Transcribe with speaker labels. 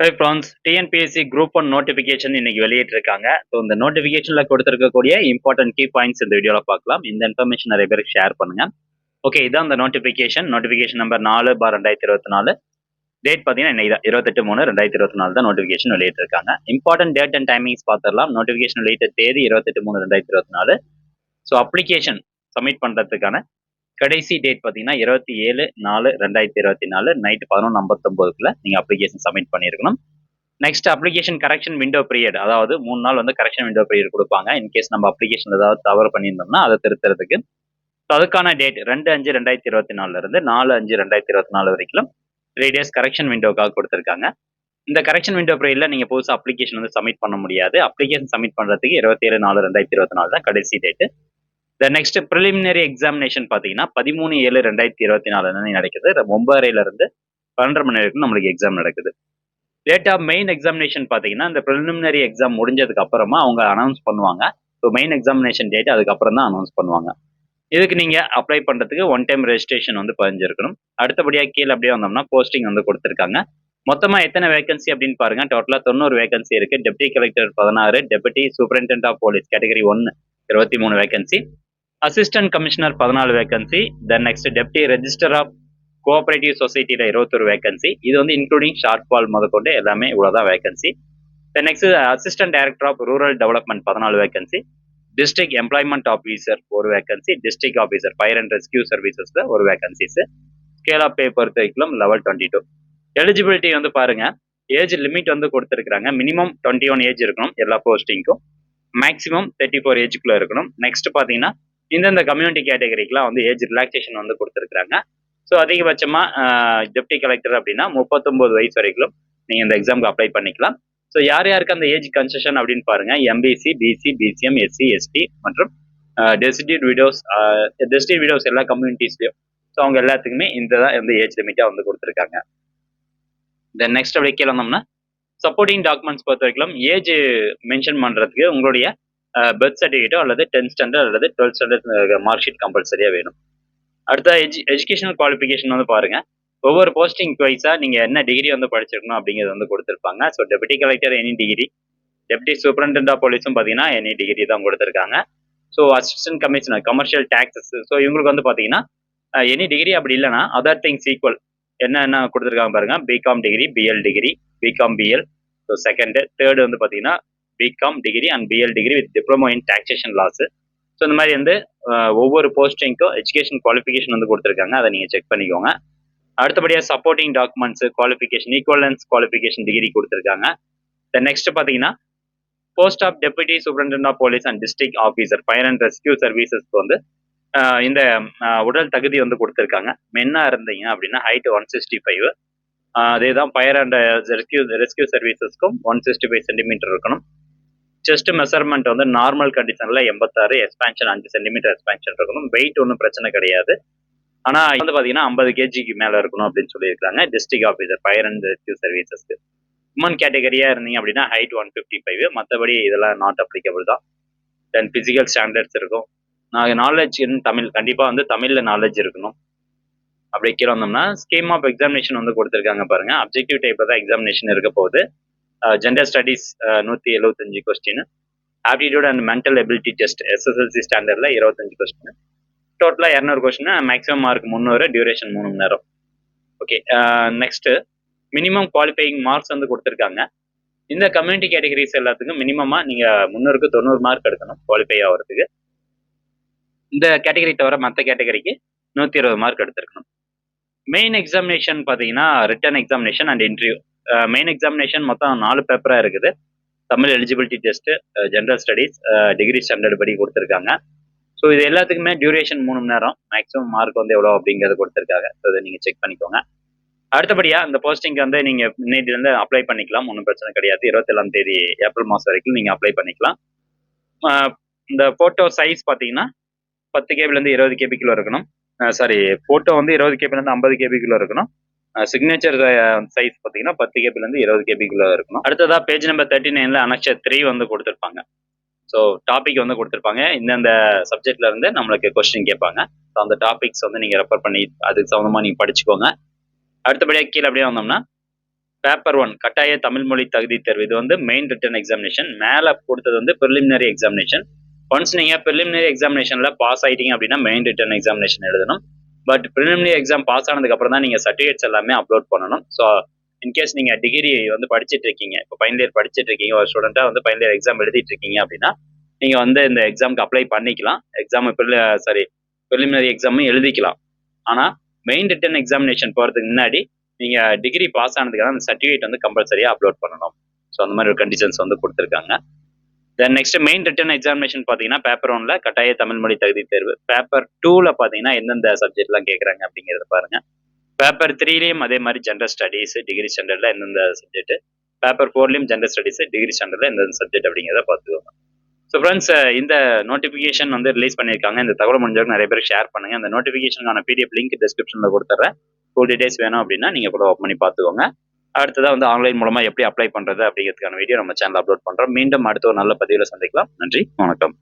Speaker 1: Hi friends, TNPSC group 1 notification இன்னைக்கு வெளியிட்டிருக்காங்க. So இந்த நோட்டிஃபிகேஷனில் கொடுத்துருக்கக்கூடிய இம்பார்ட்டன்ட் கீ பாயிண்ட்ஸ் இந்த வீடியோவில் பார்க்கலாம். இந்த இன்ஃபர்மேஷன் நிறைய பேருக்கு ஷேர் பண்ணுங்க. ஓகே, இதான் அந்த நோட்டிஃபிகேஷன் நம்பர் 4/2024. டேட் பார்த்தீங்கன்னா இன்னைக்கு தான் 28/3/2024 தான் நோட்டிஃபிகேஷன் வெளியிட்டிருக்காங்க. இம்பார்ட்டன்ட் டேட் அண்ட் டைமிங்ஸ் பார்த்துடலாம். நோட்டிஃபிகேஷன் வெளியிட்ட தேதி 28/3/2024. ஸோ அப்ளிகேஷன் சப்மிட் பண்ணுறதுக்கான கடைசி டேட் பார்த்தீங்கன்னா 27/4/2024 நைட் 11:59 நீங்கள் அப்ளிகேஷன் சப்மிட் பண்ணியிருக்கணும். Next application correction window period, அதாவது 3 நாள் வந்து கரெக்ஷன் விண்டோ பீரியட் கொடுப்பாங்க. இன்கேஸ் நம்ம அப்ளிகேஷன் ஏதாவது தவறு பண்ணியிருந்தோம்னா அதை திருத்துறதுக்கு. அதுக்கான டேட் 2/5/2024 இருந்து 4/5/2024 வரைக்கும் 3 டேஸ் கரெக்ஷன் விண்டோக்காக கொடுத்துருக்காங்க. இந்த கரெக்ஷன் விண்டோ பீரியட்ல நீங்க புதுசாக அப்ளிகேஷன் வந்து சப்மிட் பண்ண முடியாது. அப்ளிகேஷன் சப்மிட் பண்றதுக்கு 27/4/2024 தான் கடைசி டேட். நெக்ஸ்ட் ப்ரிலிமினரி எக்ஸாமினேஷன் பார்த்தீங்கன்னா 13/7/2024 நடக்குது. 9:30 இருந்து 12:30 மணி வரைக்கும் நம்மளுக்கு எக்ஸாம் நடக்குது. டேட் ஆஃப் மெயின் எக்ஸாமினேஷன் பார்த்தீங்கன்னா இந்த ப்ரிலிமினரி எக்ஸாம் முடிஞ்சதுக்கு அப்புறமா அவங்க அனௌன்ஸ் பண்ணுவாங்க. ஸோ மெயின் எக்ஸாமினேஷன் டேட் அதுக்கப்புறம் தான் அனௌன்ஸ் பண்ணுவாங்க. இதுக்கு நீங்க அப்ளை பண்றதுக்கு 1 டைம் ரெஜிஸ்ட்ரேஷன் வந்து பதிஞ்சிருக்கணும். அடுத்தபடியாக கீழே அப்படியே வந்தோம்னா போஸ்டிங் வந்து கொடுத்துருக்காங்க. மொத்தமா எத்தனை வேகன்சி அப்படின்னு பாருங்க. டோட்டலா 90 வேகன்சி இருக்கு. Deputy collector 16, deputy superintendent of police category 1 23 vacancy, assistant commissioner 14 vacancy, then next deputy register of cooperative சொசைட்டியில் 21 வேகன்சி. இது வந்து இன்க்ளூடிங் ஷார்ட் ஃபால் முதற்கொண்டு எல்லாமே இவ்வளோதான் vacancy. Then next assistant director of rural development 14 vacancy, district employment officer ஒரு vacancy, district officer fire and rescue சர்வீசஸ்ல ஒரு vacancies. Scale of pay பொறுத்த வரைக்கும் லெவல் 22. எலிஜிபிலிட்டி வந்து பாருங்க, ஏஜ் லிமிட் வந்து கொடுத்துருக்காங்க. மினிமம் 21 ஏஜ் இருக்கணும் எல்லா போஸ்டிங்க்கும். மேக்ஸிமம் 34 ஏஜுக்குள்ள இருக்கணும். நெக்ஸ்ட் பார்த்தீங்கன்னா இந்தந்த கம்யூனிட்டி கேட்டகரிக்கெலாம் வந்து ஏஜ் ரிலாக்ஸேஷன் வந்து கொடுத்துருக்காங்க. ஸோ அதிகபட்சமாக டெப்டி கலெக்டர் அப்படின்னா 39 வயசு வரைக்கும் நீங்கள் இந்த எக்ஸாமுக்கு அப்ளை பண்ணிக்கலாம். ஸோ யார் யாருக்கு அந்த ஏஜ் கன்செஷன் அப்படின்னு பாருங்க, MBC, BC, BCM, SC, ST மற்றும் டெசிடியூட் விடோஸ் எல்லா கம்யூனிட்டிஸ்லையும். ஸோ அவங்க எல்லாத்துக்குமே இந்த ஏஜ் லிமிட்டாக வந்து கொடுத்துருக்காங்க. தென் நெக்ஸ்ட் அப்படியே கீழே வந்தோம்னா சப்போர்ட்டிங் டாக்குமெண்ட்ஸ் பொறுத்த வரைக்கும் ஏஜ் மென்ஷன் பண்ணுறதுக்கு உங்களுடைய பர்த் சர்டிஃபிகேட்டோ அல்லது 10th ஸ்டாண்டர்ட் அல்லது 12th ஸ்டாண்டர்ட் மார்க் ஷீட் கம்பல்சரியாக வேணும். அடுத்த எஜுகேஷனல் குவாலிஃபிகேஷன் வந்து பாருங்க, ஒவ்வொரு போஸ்டிங் வைஸாக நீங்கள் என்ன டிகிரி வந்து படிச்சிருக்கணும் அப்படிங்கிறது வந்து கொடுத்துருப்பாங்க. So deputy collector any degree, deputy superintendent of போலீஸும் பார்த்தீங்கன்னா எனி டிகிரி தான் கொடுத்துருக்காங்க. So assistant commissioner commercial taxes, so இவங்களுக்கு வந்து பார்த்தீங்கன்னா எனி டிகிரி அப்படி இல்லைனா அதர் திங்ஸ் ஈக்குவல் என்ன கொடுத்துருக்காங்க பாருங்க, BCom degree, BL degree, BCom BL. So second, third வந்து பார்த்தீங்கன்னா BCom degree and BL degree with diploma in taxation laws. So இந்த மாதிரி வந்து ஒவ்வொரு போஸ்டிங்க்கும் எஜுகேஷன் குவாலிஃபிகேஷன் வந்து கொடுத்துருக்காங்க. அதை நீங்கள் செக் பண்ணிக்கோங்க. அடுத்தபடியாக supporting documents qualification equivalence qualification degree கொடுத்துருக்காங்க. தென் நெக்ஸ்ட் பார்த்தீங்கன்னா post of deputy superintendent of police and district officer fire and rescue சர்வீசஸ்க்கு வந்து இந்த உடல் தகுதி வந்து கொடுத்துருக்காங்க. மென்னாக இருந்தீங்க அப்படின்னா ஹைட் 165, அதே தான் ஃபயர் அண்ட் ரெஸ்கியூ சர்வீசஸ்க்கும் 165 சென்டிமீட்டர் இருக்கணும். செஸ்ட் மெஷர்மெண்ட் வந்து நார்மல் கண்டிஷன்ல 86, எக்ஸ்பேன்ஷன் 5 சென்டிமீட்டர் எக்ஸ்பேன்ஷன் இருக்கணும். வெயிட் ஒன்றும் பிரச்சனை கிடையாது. ஆனால் வந்து பார்த்தீங்கன்னா 50 கேஜிக்கு மேலே இருக்கணும் அப்படின்னு சொல்லியிருக்காங்க. District officer fire and rescue சர்வீசஸ்க்கு. உமன் கேட்டகரியா இருந்தீங்க அப்படின்னா ஹைட் 155, மற்றபடி இதெல்லாம் நாட் அப்ளிகபிள் தான். தென் பிசிக்கல் ஸ்டாண்டர்ட்ஸ் இருக்கும். நாலேஜ் இன் தமிழ், கண்டிப்பாக வந்து தமிழில் நாலேஜ் இருக்கணும். அப்படியே கீழே வந்தோம்னா ஸ்கீம் ஆஃப் எக்ஸாமினேஷன் வந்து கொடுத்துருக்காங்க பாருங்க. அப்ஜெக்டிவ் டைப்ல தான் எக்ஸாமினேஷன் இருக்க போகுது. Gender studies 175 question, aptitude and mental ability test SSLC ஸ்டாண்டர்ட்ல 25 கொஸ்டின், டோட்டலாக 200 கொஸ்டின், மேக்ஸிமம் மார்க் 300, டியூரேஷன் 3 மணி நேரம். Okay, next minimum qualifying marks வந்து கொடுத்துருக்காங்க. இந்த கம்யூனிட்டி கேட்டகரிஸ் எல்லாத்துக்கும் மினிமமா நீங்க 300க்கு 90 மார்க் எடுக்கணும் குவாலிஃபை ஆகிறதுக்கு. இந்த கேட்டகரி தவிர மற்ற கேட்டகரிக்கு 120 மார்க் எடுத்திருக்கணும். மெயின் எக்ஸாமினேஷன் பார்த்தீங்கன்னா return examination and interview. Main examination மொத்தம் 4 பேப்பராக இருக்குது. Tamil eligibility test, general studies, degree standard படி கொடுத்துருக்காங்க. ஸோ இது எல்லாத்துக்குமே டியூரேஷன் 3 மணி நேரம், மேக்ஸிமம் மார்க் வந்து எவ்வளோ அப்படிங்கிறது கொடுத்துருக்காங்க. ஸோ இதை நீங்கள் செக் பண்ணிக்கோங்க. அடுத்தபடியாக இந்த போஸ்டிங்க்கு வந்து நீங்கள் இன்னையிலேருந்து அப்ளை பண்ணிக்கலாம், ஒன்றும் பிரச்சனை கிடையாது. 27ஆம் தேதி ஏப்ரல் மாதம் வரைக்கும் நீங்கள் அப்ளை பண்ணிக்கலாம். இந்த ஃபோட்டோ சைஸ் பார்த்தீங்கன்னா 10 கேபிலேருந்து 20 கேபிக்குள்ள இருக்கணும். ஃபோட்டோ வந்து 20 கேபிலேருந்து 50 கேபிக்குள்ள இருக்கணும். சிக்னேச்சர் சைஸ் பார்த்தீங்கன்னா 10 கேபிலேருந்து 20 கேபிக்குள்ள இருக்கணும். அடுத்ததா பேஜ் நம்பர் 39ல அனெக்சர் 3 வந்து கொடுத்துருப்பாங்க. ஸோ டாபிக் வந்து கொடுத்துருப்பாங்க. இந்தந்த சப்ஜெக்ட்ல இருந்து நம்மளுக்கு கொஸ்டின் கேட்பாங்க. ஸோ அந்த டாபிக்ஸ் வந்து நீங்கள் ரெஃபர் பண்ணி அதுக்கு சம்மந்தமாக நீங்கள் படிச்சுக்கோங்க. அடுத்தபடியாக கீழே அப்படியே வந்தோம்னா பேப்பர் 1 கட்டாய தமிழ் மொழி தகுதி தேர்வு. இது வந்து மெயின் ரிட்டன் எக்ஸாமினேஷன். மேல கொடுத்தது வந்து பிரிலிமினரி எக்ஸாமினேஷன். ஒன்ஸ் நீங்க பிரிலிமினரி எக்ஸாமினேஷன்ல பாஸ் ஆயிட்டீங்க அப்படின்னா மெயின் ரிட்டன் எக்ஸாமினேஷன் எழுதணும். பட் பிரிலிமினரி எக்ஸாம் பாஸ் ஆனதுக்கு அப்புறம் தான் நீங்க சர்டிஃபிகேட்ஸ் எல்லாமே அப்லோட் பண்ணணும். ஸோ இன்கேஸ் நீங்க டிகிரி வந்து படிச்சிட்டு இருக்கீங்க, இப்போ ஃபைனல் இயர் படிச்சிட்டு இருக்கீங்க, ஒரு ஸ்டூடெண்டா வந்து ஃபைனல் இயர் எக்ஸாம் எழுதிட்டு இருக்கீங்க அப்படின்னா நீங்க வந்து இந்த எக்ஸாமுக்கு அப்ளை பண்ணிக்கலாம். எக்ஸாம் பிரிலிமினரி எக்ஸாமும் எழுதிக்கலாம். ஆனா மெயின் ரிட்டன் எக்ஸாமினேஷன் போறதுக்கு முன்னாடி நீங்க டிகிரி பாஸ் ஆனதுக்கான அந்த சர்டிஃபிகேட் வந்து கம்பல்சரியா அப்லோட் பண்ணணும். ஸோ அந்த மாதிரி ஒரு கண்டிஷன்ஸ் வந்து கொடுத்துருக்காங்க. Then next main return examination பார்த்தீங்கன்னா பேப்பர் 1ல கட்டாய தமிழ் மொழி தகுதி தேர்வு. பேப்பர் 2ல பார்த்தீங்கன்னா எந்தெந்த சப்ஜெக்ட்லாம் கேட்குறாங்க அப்படிங்கிறத பாருங்க. பேப்பர் 3லயும் அதே மாதிரி ஜென்ரல் ஸ்டடீஸ் டிகிரி ஸ்டாண்டர்ட்ல எந்தெந்த சப்ஜெக்ட், பேப்பர் 4லயும் ஜென்ரல் ஸ்டடீஸ் டிகிரி ஸ்டாண்டர்ட்ல எந்தெந்த சப்ஜெக்ட் அப்படிங்கிறத பார்த்துக்கோங்க. ஸோ ஃப்ரெண்ட்ஸ், இந்த நோட்டிஃபிகேஷன் வந்து ரிலீஸ் பண்ணியிருக்காங்க. இந்த தகவல் முடிஞ்சவங்க நிறைய பேர் ஷேர் பண்ணுங்க. இந்த நோட்டிஃபிகேஷனுக்கான பிடிஎஃப் லிங்க் டிஸ்கிரிப்ஷன்ல கொடுத்துட்றேன். ஃபுல் டீடைல்ஸ் வேணும் அப்படின்னா நீங்க கூட ஓப்பன் பண்ணி பார்த்துக்கோங்க. அடுத்ததா வந்து ஆன்லைன் மூலமா எப்படி அப்ளை பண்றது அப்படிங்கிறதுக்கான வீடியோ நம்ம சேனல் அப்லோட் பண்றோம். மீண்டும் அடுத்த ஒரு நல்ல பதிவுல சந்திக்கலாம். நன்றி, வணக்கம்.